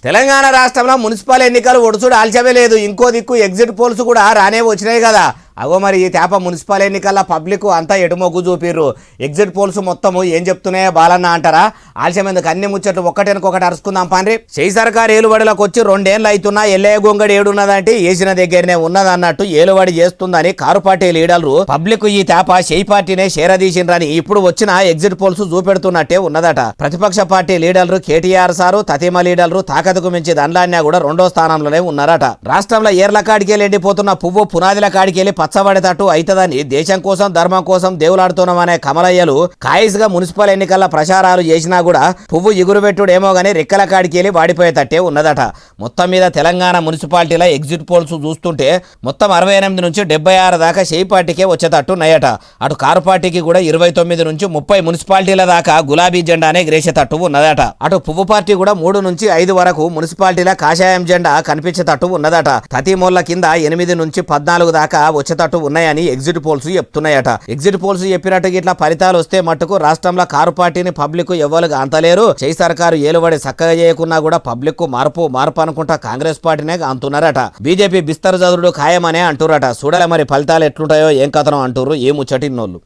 తెలంగాణ రాష్ట్రంలో మున్సిపల్ ఎన్నికలు ఒడుచుడు ఆల్చమే లేదు. ఇంకో దిక్కు ఎగ్జిట్ పోల్స్ కూడా రానే వచ్చినాయి కదా. అగో మరి ఈ తేప మున్సిపల్ ఎన్నికల పబ్లిక్ అంతా ఎటుమొగ్గు చూపిర్రు. ఎగ్జిట్ పోల్స్ మొత్తము ఏం చెప్తున్నాయో బాలన్న అంటారా? ఆలస్యం ఎందుకు అన్ని ముచ్చట్లు ఒక్కటెనకొకటి అరుచుకుందాం పాండ్రి. చేయి సర్కారు ఏలుబడిలోకి వచ్చి 2 ఏళ్ళు అవుతున్నా ఎల్లయ్య గొంగడి ఏడున్నదంటే వేసిన దగ్గరనే ఉన్నదన్నట్టు ఏలుబడి చేస్తుందని కారు పార్టీ లీడర్లు పబ్లిక్ ఈ తేప చేయి పార్టీనే చేరదీసిండ్రని ఇప్పుడు వచ్చిన ఎగ్జిట్ పోల్స్ చూపెడుతున్నట్టే ఉన్నదట. ప్రతిపక్ష పార్టీ లీడర్లు కేటీఆర్ సారు తతిమ లీడర్లు తాకతుకు మించి దండ్లాన్యా కూడా 2వ స్థానంలోనే ఉన్నారట. రాష్ట్రంలో ఏర్ల కాడికెళ్ళి ఎండిపోతున్న పువ్వు పునాదిల కాడికెళ్ళి పచ్చబడేటట్టు అయితదని దేశం కోసం ధర్మం కోసం దేవులాడుతున్నామనే కమలయ్యలు కాయిస్గా మున్సిపల్ ఎన్నికల ప్రచారాలు చేసినా కూడా పువ్వు ఎగురుబెట్టుడేమో గానీ రెక్కల కాడికెళ్ళి వాడిపోయేటట్టే ఉన్నదట. మొత్తం మీద తెలంగాణ మున్సిపాలిటీల ఎగ్జిట్ పోల్స్ చూస్తుంటే మొత్తం 68 నుంచి 76 దాకా చేయి పార్టీకే వచ్చేటట్టు ఉన్నాయట. అటు కారు పార్టీకి కూడా 29 నుంచి 30 మున్సిపాలిటీల దాకా గులాబీ జెండానే ఎగరేసేటట్టు ఉన్నదట. అటు పువ్వు పార్టీ కూడా 3 నుంచి 5 వరకు మున్సిపాలిటీల కాషాయం జెండా కనిపించేటట్టు ఉన్నదట. తతిమూల కింద 8 నుంచి 14 దాకా వచ్చేటట్టు ఉన్నాయని ఎగ్జిట్ పోల్స్ చెప్తున్నాయట. ఎగ్జిట్ పోల్స్ చెప్పినట్టు ఇట్లా ఫలితాలు వస్తే మట్టుకు రాష్ట్రంలో కారు పార్టీని పబ్లిక్ ఎవ్వరుగా అంతలేరు. చేయి సర్కారు ఏలుబడి చక్కగా చేయకున్నా కూడా పబ్లిక్ మార్పు అనుకుంటా కాంగ్రెస్ పార్టీనే అంటున్నారట. బీజేపీ బిస్తరు చదువుడు ఖాయమనే అంటురట. చూడాలి మరి ఫలితాలు ఎట్లుంటాయో ఏం కథనం అంటుర్రు ఏ ముచ్చటిన్నోళ్ళు.